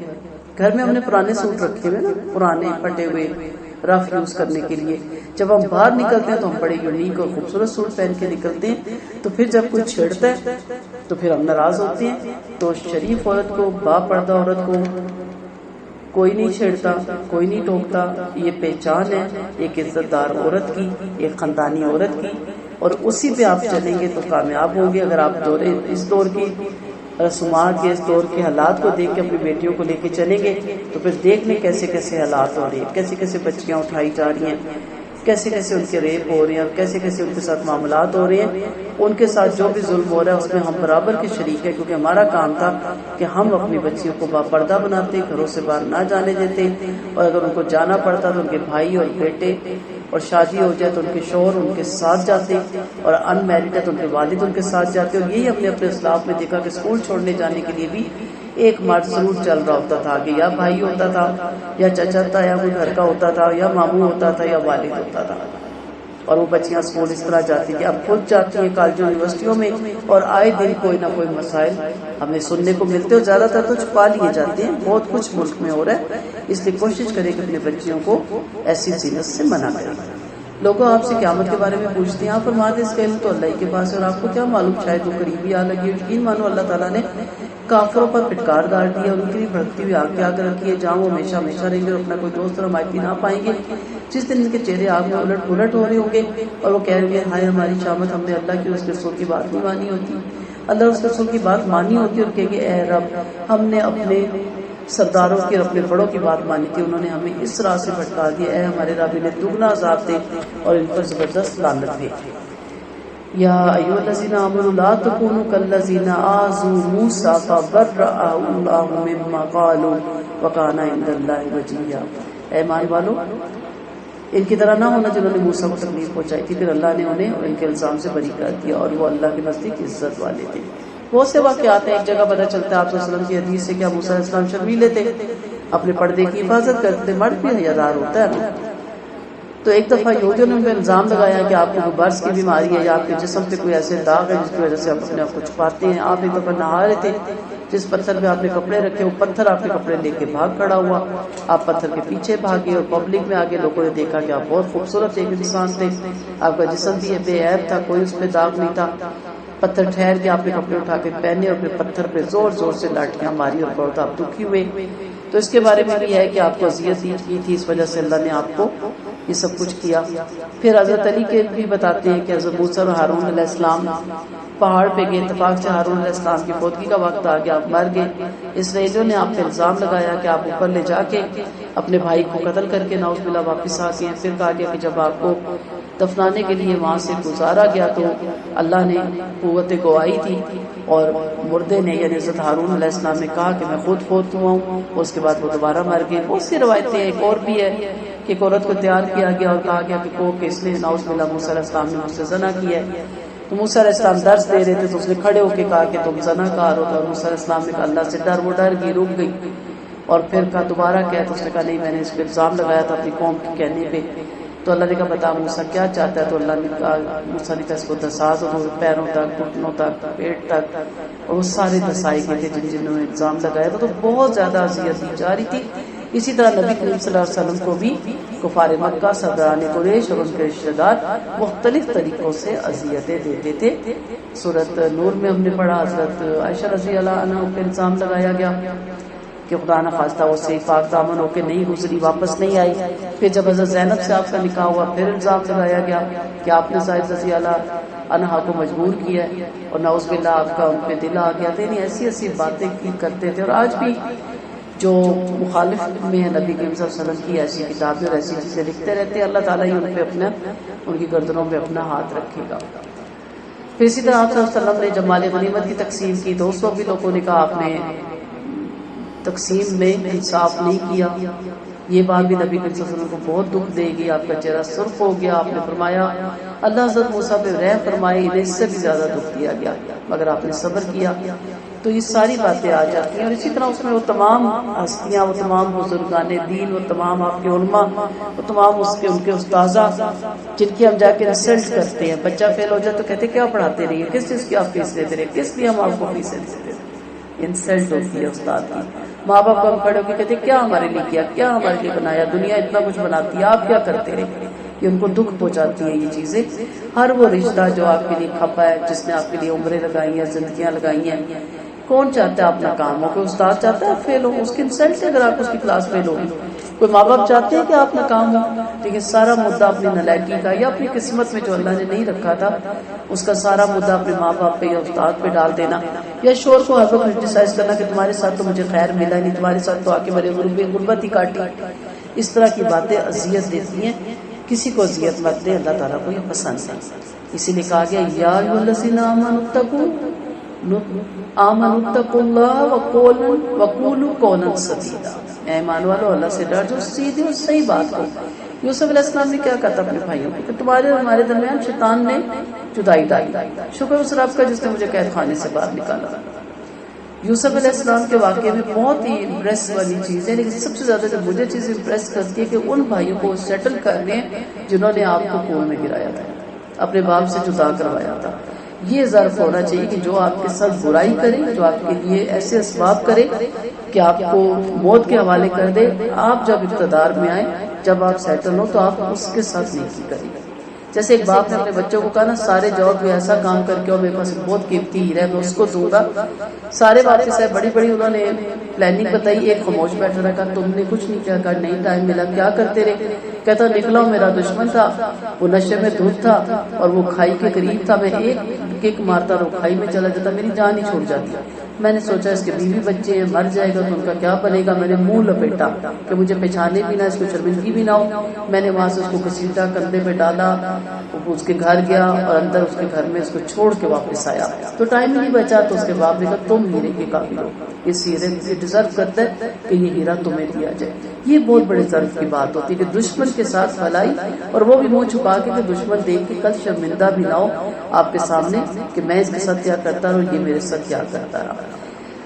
گھر میں ہم نے پرانے سوٹ رکھے ہوئے نا، پرانے پھٹے ہوئے رف یوز کرنے کے لیے، جب ہم باہر نکلتے ہیں تو ہم بڑے یونیک اور خوبصورت سوٹ پہن کے نکلتے ہیں، تو پھر جب کوئی چھیڑتا ہے تو پھر ہم ناراض ہوتے ہیں۔ تو شریف عورت کو، با پردہ عورت کو کوئی نہیں چھیڑتا، کوئی نہیں ٹوکتا، یہ پہچان ہے ایک عزت دار عورت کی، ایک خاندانی عورت کی، اور اسی پہ آپ چلیں گے تو کامیاب ہوں گے۔ اگر آپ اس دور کی رسومات کے، اس دور کے حالات کو دیکھ کے اپنی بیٹیوں کو لے کے چلیں گے تو پھر دیکھ لیں کیسے کیسے حالات ہو رہے ہیں، کیسے کیسے بچیاں اٹھائی جا رہی ہیں، کیسے کیسے ان کے ریپ ہو رہے ہیں، کیسے کیسے ان کے ساتھ معاملات ہو رہے ہیں۔ ان کے ساتھ جو بھی ظلم ہو رہا ہے اس میں ہم برابر کے شریک ہیں، کیونکہ ہمارا کام تھا کہ ہم اپنی بچیوں کو باپردہ بناتے، گھروں سے باہر نہ جانے دیتے، اور اگر ان کو جانا پڑتا تو ان کے بھائی اور بیٹے، اور شادی ہو جائے تو ان کے شوہر ان کے ساتھ جاتے، اور ان میرڈ ہے تو ان کے والد ان کے ساتھ جاتے۔ اور یہی ہم نے اپنے اسلاف میں دیکھا کہ اسکول چھوڑنے جانے کے لیے بھی ایک مرد ضرور چل رہا ہوتا تھا، کہ یا بھائی ہوتا تھا، یا چچا تھا، یا کوئی گھر کا ہوتا تھا، یا ماموں ہوتا تھا، یا والد ہوتا تھا، اور وہ بچیاں اسکول اس طرح جاتی کہ اب خود جاتی ہیں کالجوں یونیورسٹیوں میں، اور آئے دن کوئی نہ کوئی مسائل ہمیں سننے کو ملتے، اور زیادہ تر تو چھپا لیے جاتے ہیں۔ بہت کچھ ملک میں ہو رہا ہے، اس لیے کوشش کریں کہ اپنے بچیوں کو ایسی زینت سے منع کریں۔ لوگوں آپ سے قیامت کے بارے میں پوچھتے ہیں، آپ فرماتے اس کا علم تو اللہ کے پاس ہے، اور آپ کو کیا معلوم شاید وہ قریبی آ لگی ہو۔ یقین مانو اللہ تعالیٰ نے کافروں پر پھٹکار ڈال دی ہے، اور ان کے لیے بھڑکتی ہوئی آگ کے آگ رکھی ہے، جہاں وہ ہمیشہ ہمیشہ رہیں گے اور اپنا کوئی دوست اور حمایتی نہ پائیں گے۔ جس دن ان کے چہرے آگ میں الٹ پلٹ ہو رہے ہوں گے، اور وہ کہیں گے ہائے ہماری شامت، ہم نے اللہ کی اس کے رسول کی بات نہیں مانی ہوتی، اللہ اس کے رسول کی بات مانی ہوتی، اور کہیں گے اے رب ہم نے اپنے سرداروں کی اور اپنے بڑوں کی بات مانی تھی، انہوں نے ہمیں اس راہ سے بھٹکا دیا، اے ہمارے رب انہیں دگنا عذاب دے اور ان پر زبردست لعنت بھیج۔ یا ایھا الذین آمنوا لا تکونوا کالذین آذوا موسیٰ فبرأہ اللہ مما قالوا وکان عند اللہ وجیہا۔ اے ایمان والو، ان کی طرح نہ ہونا جنہوں نے موسیٰ کو تکلیف پہنچائی تھی، پھر اللہ نے انہیں ان کے الزام سے بری کر دیا، اور وہ اللہ کے نزدیک عزت والے تھے۔ بہت سے واقعات ہیں، ایک جگہ پتہ چلتا ہے آپ صلی اللہ علیہ وسلم کی حدیث سے کہ موسیٰ علیہ السلام شرمیلے تھے، اپنے پردے کی حفاظت کرتے، مرد بھی حیادار ہوتا ہے نا۔ تو ایک دفعہ یہودیوں نے ان پہ الزام لگایا کہ آپ کو برس کی بیماری ہے، یا آپ کے جسم پہ کوئی ایسے داغ ہے جس کی وجہ سے آپ اپنے آپ کو چھپاتے ہیں۔ آپ ایک دفعہ نہا رہے تھے، جس پتھر پہ آپ نے کپڑے رکھے وہ پتھر آپ کے کپڑے لے کے بھاگ کھڑا ہوا، آپ پتھر کے پیچھے بھاگے اور پبلک میں آگے لوگوں نے دیکھا کہ آپ بہت خوبصورت ایک انسان تھے، آپ کا جسم بھی بے عیب تھا، کوئی اس پہ داغ نہیں تھا۔ پتھر ٹھہر کے آپ نے کپڑے اٹھا کے پہنے اور پھر پتھر پہ زور زور سے لاٹیاں ماری، اور بہت آپ دکھی ہوئے۔ تو اس کے بارے میں بھی ہے کہ آپ کو اذیت کی تھی، اس وجہ سے اللہ نے آپ کو یہ سب کچھ کیا۔ پھر حضرت علی کے بھی بتاتے ہیں کہ حضرت موسیٰ اور ہارون علیہ السلام پہاڑ پہ گئے، اتفاق سے ہارون علیہ السلام کی فوتگی کا وقت آ گیا، آپ مر گئے۔ اسرائیلیوں نے آپ پہ الزام لگایا کہ آپ اوپر لے جا کے اپنے بھائی کو قتل کر کے نعوذ باللہ واپس آ گئے۔ پھر کہا گیا کہ جب آپ کو دفنانے کے لیے وہاں سے گزارا گیا تو اللہ نے قوت گواہی تھی، اور مردے نے یعنی حضرت ہارون علیہ السلام نے کہا کہ میں خود فوت ہوا ہوں، اور اس کے بعد وہ دوبارہ مر گئے۔ بہت سی روایتیں، ایک اور بھی ہے کہ ایک عورت کو تیار کیا گیا اور کہا گیا کہ اس نے نعوذ باللہ موسیٰ علیہ السلام نے مجھ سے زنا کیا ہے، تو موسیٰ علیہ السلام درس دے رہے تھے تو اس نے کھڑے ہو کے کہا کہ تم زنا کار ہو، اور موسیٰ علیہ السلام نے کہا اللہ سے ڈر، وہ ڈر گئی، رک گئی، اور پھر کہا دوبارہ کیا، تو اس نے کہا نہیں میں نے اس پہ الزام لگایا تھا اپنی قوم کے کہنے پہ۔ تو اللہ نے کہا بتا موسیٰ کیا چاہتا ہے، تو اللہ نے کہا موسیٰ نے کہا اس کو دسا دو، پیروں تک، گھٹنوں تک، پیٹ تک، اور وہ سارے دسائے گئے تھے جنہوں نے الزام لگایا تھا۔ تو بہت زیادہ اذیت دی جا رہی تھی۔ اسی طرح نبی کریم صلی اللہ علیہ وسلم کو بھی کفار مکہ، سرداران قریش اور ان کے رشتہ دار مختلف طریقوں سے اذیتیں دیتے تھے۔ سورۃ نور میں ہم نے پڑھا حضرت عائشہ رضی اللہ عنہا پر الزام لگایا گیا، کہ خدا نہ خواستہ وہ سے پاک دامن ہو کے نہیں گزری، واپس نہیں آئی. پھر جب حضرت زینب سے آپ کا نکاح ہوا پھر الزام لگایا گیا کہ آپ نے زائد رضی اللہ عنہا کو مجبور کیا ہے اور نعوذ باللہ آپ کا ان پہ دل آ گیا تھا. یعنی ایسی ایسی باتیں کی کرتے تھے. اور آج بھی جو مخالف میں ہے نبی کریم صلی اللہ علیہ وسلم کی ایسی کتابیں اور ایسی چیزیں لکھتے رہتے ہیں، اللہ تعالیٰ ہی ان پہ اپنا ان کی گردنوں پہ اپنا ہاتھ رکھے گا. پھر اسی طرح آپ صلی اللہ علیہ وسلم نے جب مال غنیمت کی تقسیم کی تو اس وقت بھی لوگوں نے کہا آپ نے تقسیم میں انصاف نہیں کیا. یہ بات بھی نبی کریم صلی اللہ علیہ وسلم کو بہت دکھ دے گی. آپ کا چہرہ سرخ ہو گیا. آپ نے فرمایا اللہ حضرت موسیٰ پہ رحم فرمائے، انہیں اس سے بھی زیادہ دکھ دیا گیا مگر آپ نے صبر کیا. تو یہ ساری باتیں آ جاتی ہیں. اور اسی طرح اس میں وہ تمام ہستیاں، وہ تمام بزرگان دین، وہ تمام آپ کے علماء، وہ تمام ان کے استاذہ جن کی ہم جا کے انسلٹ کرتے ہیں. بچہ فیل ہو جائے تو کہتے کیا پڑھاتے رہیے، کس چیز کی آپ فیس لیتے رہے، کس لیے ہم آپ کو فیس دیتے رہے. انسلٹ ہوتی ہے استاد کی. ماں باپ کو ہم کھڑے ہو کے کہتے کیا ہمارے لیے کیا، کیا ہمارے لیے بنایا، دنیا اتنا کچھ بناتی ہے آپ کیا کرتے رہے. یہ ان کو دکھ پہنچاتی ہے یہ چیزیں. ہر وہ رشتہ جو آپ کے لیے کھپا ہے، جس نے آپ کے لیے عمریں لگائی ہیں، زندگیاں لگائی ہیں، کون چاہتا ہے اپنا کام ہو؟ کوئی استاد چاہتا ہے آپ فیل ہو؟ اس کی انسلٹ ہے اگر آپ اس کی کلاس فیل ہوگی. کوئی ماں باپ چاہتے ہیں کہ آپ ناکام ہو؟ لیکن سارا مدعا اپنی نالائکی کا یا اپنی قسمت میں جو اللہ نے نہیں رکھا تھا اس کا سارا مدعا اپنے ماں باپ پہ یا استاد پہ ڈال دینا، یا شور کو ہر وقت کرٹیسائز کرنا کہ تمہارے ساتھ تو مجھے خیر ملا نہیں، تمہارے ساتھ تو آ کے میرے غربت ہی کاٹی. اس طرح کی باتیں اذیت دیتی ہیں. کسی کو اذیت مت دے، اللہ تعالیٰ کو یہ پسند ہے. اسی لیے کہا گیا یا ایھا الذین آمنوا اتقوا اللہ وقولوا قولا سدیدا. اے ایمان والو اللہ سے ڈر جو سیدھی اور صحیح بات کو. یوسف علیہ السلام نے کیا کہا تھا اپنے بھائیوں کو کہ تمہارے اور ہمارے درمیان شیطان نے جدائی ڈالی، شکر اس رب کا جس نے مجھے قید خانے سے باہر نکالا. یوسف علیہ السلام کے واقعے میں بہت ہی امپریس والی چیز ہے، لیکن سب سے زیادہ جو مجھے چیز امپریس کرتی ہے کہ ان بھائیوں کو سیٹل کرنے جنہوں نے آپ کو کنویں میں گرایا تھا، اپنے باپ سے جدا کروایا تھا. یہ ظرف ہونا چاہیے کہ جو آپ کے ساتھ برائی کرے، جو آپ کے لیے ایسے اسباب کرے کہ آپ کو موت کے حوالے کر دے، آپ جب اقتدار میں آئیں، جب آپ سیٹل ہو تو آپ اس کے ساتھ نیکی کریں. جیسے ایک باپ نے اپنے بچوں کو کہا نا سارے جاؤ کوئی ایسا کام کر کے میرے پاس بہت قیمتی ہیرا ہے میں اس کو دوں گا. سارے باپ صاحب بڑی بڑی انہوں نے پلاننگ بتائی، ایک خاموش بیٹھ رہا. کہا تم نے کچھ نہیں کیا؟ کہا نہیں ٹائم ملا. کیا کرتے رہے؟ کہتا نکلا میرا دشمن تھا، وہ نشے میں دھت تھا اور وہ کھائی کے قریب تھا. میں ایک کک مارتا اور وہ کھائی میں چلا جاتا، میری جان ہی چھوڑ جاتی. میں نے سوچا اس کے بیوی بچے ہیں، مر جائے گا تو ان کا کیا بنے گا. میں نے منہ لپیٹا کہ مجھے پہچانے بھی نہ، اس کو شرمندگی بھی نہ ہو. میں نے وہاں سے اس کو گھسیٹا، کندھے پہ ڈالا، وہ اس کے گھر گیا اور اندر اس کے گھر میں اس کو چھوڑ کے واپس آیا. تو ٹائم نہیں بچا تو اس کے باپ نے کہا تم ہیرے کے قابل ہو، اس ہیرے سے ڈیزرو کرتا ہے کہ یہ ہیرا تمہیں دیا جائے. یہ بہت بڑے ظرف کی بات ہوتی ہے کہ دشمن کے ساتھ بھلائی، اور وہ بھی منہ چھپا کے کہ دشمن دیکھ کے کل شرمندہ بھی نہ ہو آپ کے سامنے کہ میں اس کے ساتھ کیا کرتا رہا اور یہ میرے ساتھ کیا کرتا رہا.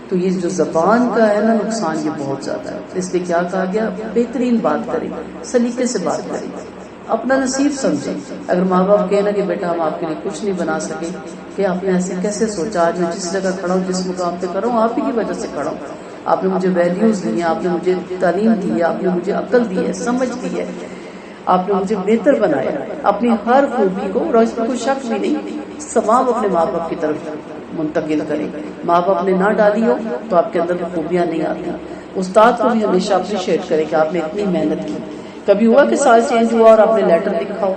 تو یہ جو زبان کا ہے نا نقصان یہ بہت زیادہ ہے. اس لیے کیا کہا گیا بہترین بات کریں، سلیقے سے بات کریں، اپنا نصیب سمجھیں. اگر ماں باپ کہنا کہ بیٹا ہم آپ کے لیے کچھ نہیں بنا سکے، کہ آپ نے ایسے کیسے سوچا؟ آج میں جس جگہ کھڑا ہوں، جس مقام پہ کھڑا ہوں آپ ہی کی وجہ سے کھڑا ہوں. آپ نے مجھے ویلیوز دی ہیں، آپ نے مجھے تعلیم دی ہے، آپ نے مجھے عقل دی ہے، سمجھ دی ہے، آپ نے مجھے بہتر بنایا. اپنی ہر خوبی کو، اور اس میں کوئی شک بھی نہیں، ثواب اپنے ماں باپ کی طرف منتقل کریں. ماں باپ نے نہ ڈالی ہو تو آپ کے اندر خوبیاں نہیں آتی. استاد کو بھی ہمیشہ اپریشیٹ کریں کہ آپ نے اتنی محنت کی. کبھی ہوا کہ سال چینج ہوا اور آپ نے لیٹر لکھا ہو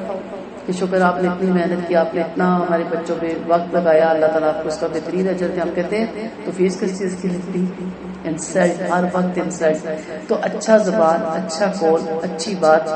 کہ شکر آپ نے اتنی محنت کی، آپ نے اتنا ہمارے بچوں پہ وقت لگایا، اللہ تعالیٰ آپ کو اس کا بہترین اجر دے. ہم کہتے ہیں تو فیس کس چیز کی لکھتی؟ انسلٹ، ہر وقت انسلٹ. تو اچھا زبان، اچھا قول، اچھی بات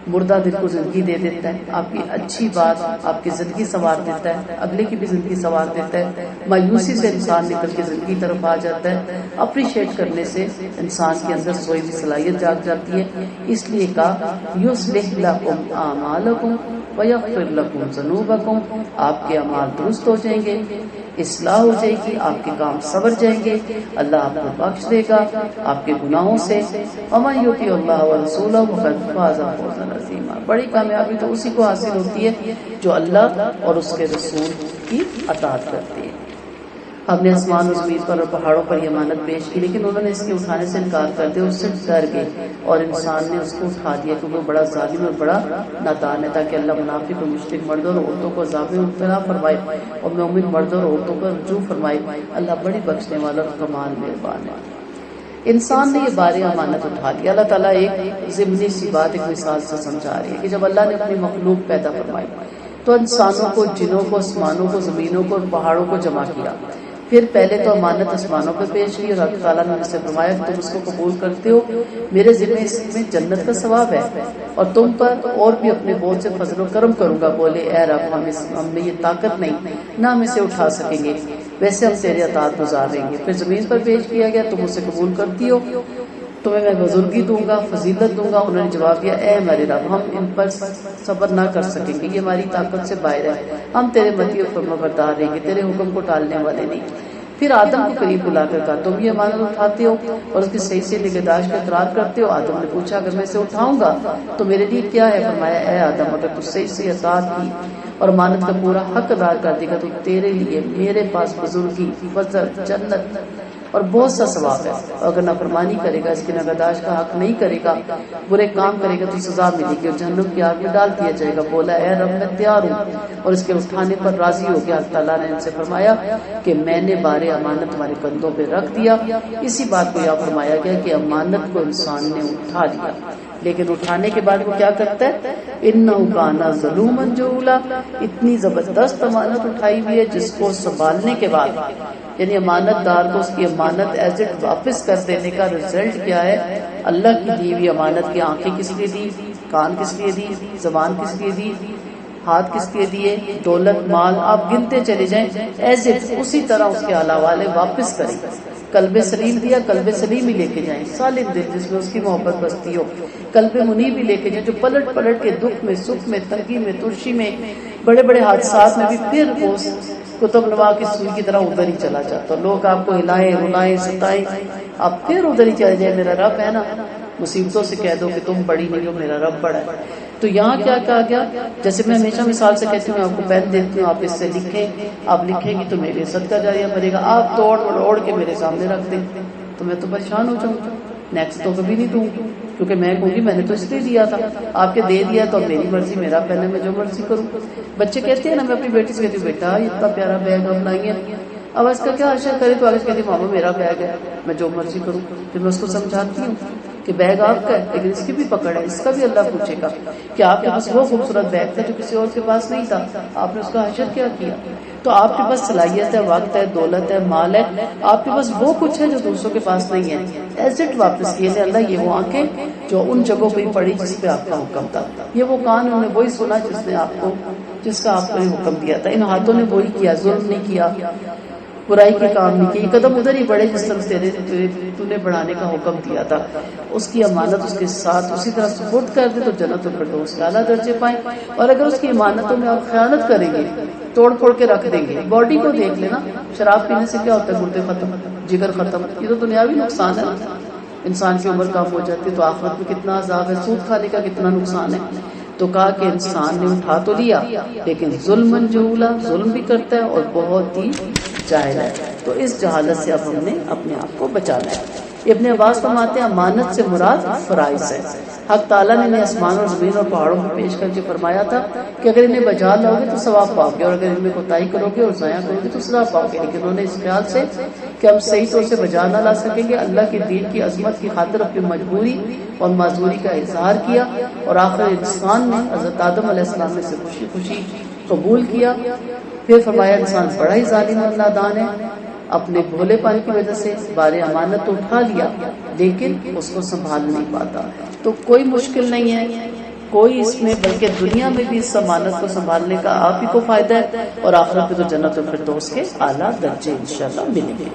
مردہ دل کو زندگی دے دیتا ہے. آپ کی اچھی بات آپ کی زندگی سنوار دیتا ہے، اگلے کی بھی زندگی سنوار دیتا ہے. مایوسی سے انسان نکل کے زندگی طرف آ جاتا ہے. اپریشیٹ کرنے سے انسان کے اندر سوئی ہوئی صلاحیت جاگ جاتی ہے. اس لیے کہا یصلح لکم اعمالکم ویغفر لکم ذنوبکم. آپ کے اعمال درست ہو جائیں گے، اصلاح ہو جائے گی، آپ کے کام سنور جائیں گے، اللہ آپ کو بخش دے گا آپ کے گناہوں سے. ومن یطع اللہ ورسولہ فقد فاز فوزا عظیما. بڑی کامیابی تو اسی کو حاصل ہوتی ہے جو اللہ اور اس کے رسول کی اطاعت کرتے ہیں. ہم نے آسمان و زمین پر اور پہاڑوں پر یہ امانت پیش کی، لیکن انہوں نے اس کے اٹھانے سے انکار کر دیا، اس سے ڈر گئے اور انسان نے اس کو اٹھا دیا کیونکہ وہ بڑا ظالم اور بڑا نادان ہے. تاکہ اللہ منافق اور مشرک مردوں اور عورتوں کو عذاب میں مبتلا فرمائے اور مومن مردوں اور عورتوں کو رجوع فرمائے. اللہ بڑی بخشنے والا اور کمال مہربان ہے. انسان نے یہ بار امانت اٹھا لیا. اللہ تعالیٰ ایک ضمنی سی بات ایک مثال سے سمجھا رہی ہے کہ جب اللہ نے اپنی مخلوق پیدا فرمائی تو انسانوں کو، جنوں کو، آسمانوں کو، زمینوں کو اور پہاڑوں کو جمع کیا. پھر پہلے تو امانت آسمانوں پہ پیش کی اور اللہ تعالیٰ نے ان سے فرمایا کہ تم اس کو قبول کرتے ہو، میرے ذمہ اس میں جنت کا ثواب ہے اور تم پر اور بھی اپنے بہت سے فضل و کرم کروں گا. بولے اے رب ہم میں یہ طاقت نہیں، نہ ہم اسے اٹھا سکیں گے، ویسے ہم تیرے اطاعت گزار رہیں گے. پھر زمین پر پیش کیا گیا، تم اسے قبول کرتی ہو، تمہیں میں بزرگی دوں گا، فضیلت دوں گا. انہوں نے جواب دیا اے ہمارے رب ہم ان پر صبر نہ کر سکیں گے، یہ ہماری طاقت سے باہر ہے، ہم تیرے متی اور فرمانبردار رہیں گے، تیرے حکم کو ٹالنے والے نہیں. پھر آدم کو قریب بلا کر کہا تم یہ امانت اٹھاتے ہو اور اس کی صحیح سے نگہداشت کا اقرار کرتے ہو. آدم نے پوچھا اگر میں اسے اٹھاؤں گا تو میرے لیے کیا ہے؟ فرمایا اے آدم اگر تو صحیح سے اطاعت کی اور امانت کا پورا حق ادا کر دے گا تو تیرے لیے میرے پاس بزرگی، فضل، جنت اور بہت سا ثواب ہے. اگر نافرمانی کرے گا، اس کی نگہداشت کا حق نہیں کرے گا، برے کام کرے گا تو سزا ملے گی اور جہنم کی آگ میں ڈال دیا جائے گا. بولا اے رب میں تیار ہوں اور اس کے اٹھانے پر راضی ہو گیا. اللہ تعالیٰ نے ان سے فرمایا کہ میں نے بار امانت تمہارے کندھوں پہ رکھ دیا. اسی بات کو یہاں فرمایا گیا کہ امانت کو انسان نے اٹھا لیا، لیکن اٹھانے کے بعد وہ کیا کرتا ہے؟ انہ کان ظلوما جہولا، اتنی زبردست امانت اٹھائی ہوئی ہے جس کو سنبھالنے کے بعد، یعنی امانت دار کو اس کی امانت ایز اٹ واپس کر دینے کا رزلٹ کیا ہے؟ اللہ کی دی ہوئی امانت کی آنکھیں کس لیے دی، کان کس لیے دی، زبان کس لیے دی، ہاتھ کس لیے دیے، دولت، مال، آپ گنتے چلے جائیں، ایز اٹ اسی طرح اس کے آلہ والے واپس کریں. قلب سلیم دیا، قلب سلیم ہی لے کے جائیں. سالم دل جس میں اس کی محبت بستی ہو. قلب منیب بھی لے کے جائیں جو پلٹ پلٹ کے دکھ میں، سکھ میں، تنگی میں، ترشی میں، بڑے بڑے حادثات میں بھی پھر وہ کتب نما کی سوئی کی طرح ادھر ہی چلا جاتا. لوگ آپ کو ہلائیں، رلائیں، ستائیں، آپ پھر ادھر ہی چلے جائیں. میرا رب ہے نا، مصیبتوں سے کہہ دو کہ تم بڑی نہیں ہو، میرا رب بڑا ہے. تو یہاں کیا کہا گیا؟ جیسے میں ہمیشہ مثال سے کہتی ہوں، میں آپ کو پین دیتی ہوں، آپ اس سے لکھیں، آپ لکھیں گی تو میرے صدقہ جاریہ بنے گا. آپ توڑ مروڑ کے میرے سامنے رکھ دیں تو میں تو پریشان ہو جاؤں گا، نیکسٹ تو کبھی نہیں دوں گی، کیونکہ میں کہوں گی میں نے تو اس لیے دیا تھا، آپ کے دے دیا تو میری مرضی، میرا پہلے میں جو مرضی کروں. بچے کہتے ہیں نا، میں اپنی بیٹی سے کہتی ہوں بیٹا اتنا پیارا بیگ ہم لائی ہے، اب اس کا کیا اشر کرے تو آگے کہتی ماما میرا بیگ ہے، میں جو مرضی کروں. پھر میں اس کو سمجھاتی ہوں کہ بیگ آپ کا ہے لیکن اس کی بھی پکڑ ہے، اس کا بھی اللہ پوچھے گا کہ آپ کے پاس وہ خوبصورت بیگ تھا جو کسی اور کے پاس نہیں تھا، آپ نے اس کا حشر کیا کیا. تو آپ کے پاس صلاحیت ہے، وقت ہے، دولت ہے، مال ہے، آپ کے پاس وہ کچھ ہے جو دوسروں کے پاس نہیں ہے، ایز اٹ واپس کیے تھے. اللہ یہ وہ آنکھیں جو ان جگہوں پہ پڑی جس پہ آپ کا حکم تھا، یہ وہ کان انہوں نے وہی سنا جس نے آپ کو، جس کا آپ کو حکم دیا تھا. ان ہاتھوں نے وہی کیا، ظلم نہیں کیا، برائی کے کام نہیں کیے، قدم ادھر ہی بڑھے جس طرح تو نے بڑھانے کا حکم دیا تھا. اس کی امانت اس کے ساتھ اسی طرح سپورٹ کر دے تو جنت الفردوس کے اعلیٰ درجے پائیں. اور اگر اس کی امانتوں میں آپ خیانت کریں گے، توڑ پھوڑ کے رکھ دیں گے. باڈی کو دیکھ لینا، شراب پینے سے کیا ہوتا ہے؟ گردے ختم، جگر ختم. یہ تو دنیاوی نقصان ہے نا، انسان کی عمر کم ہو جاتی ہے. تو آخرت میں کتنا عذاب ہے، سود کھانے کا کتنا نقصان ہے. تو کہا کہ انسان نے اٹھا تو لیا لیکن ظلم جہولا، ظلم بھی کرتا ہے اور بہت ہی جاہل ہے. تو اس جہالت سے اب ہم نے اپنے آپ کو بچانا ہے. ابن عباس فرماتے ہیں امانت سے مراد فرائض ہے. حق تعالیٰ نے انہیں آسمان اور زمین اور پہاڑوں کو پیش کر کے فرمایا تھا کہ اگر انہیں بجا لاؤ گے تو ثواب پاؤ گے اور اگر ان میں کوتاہی کرو گے اور ضائع کرو گے تو سزا پاؤ گے. لیکن انہوں نے اس خیال سے کہ ہم صحیح طور سے بجا نہ لا سکیں گے، اللہ کے دین کی عظمت کی خاطر اپنی مجبوری اور معذوری کا اظہار کیا اور آخر انسان نے حضرت آدم علیہ السلام میں سے خوشی خوشی قبول کیا. پھر فرمایا انسان بڑا ہی ظالم اور نادان ہے، اپنے بھولے پن کی وجہ سے بار امانت تو اٹھا لیا لیکن اس کو سنبھال نہیں پاتا. تو کوئی مشکل نہیں ہے کوئی اس میں، بلکہ دنیا میں بھی اس امانت کو سنبھالنے کا آپ ہی کو فائدہ ہے اور آخرت میں تو جنت الفردوس کے اعلیٰ درجے انشاءاللہ ملیں گے.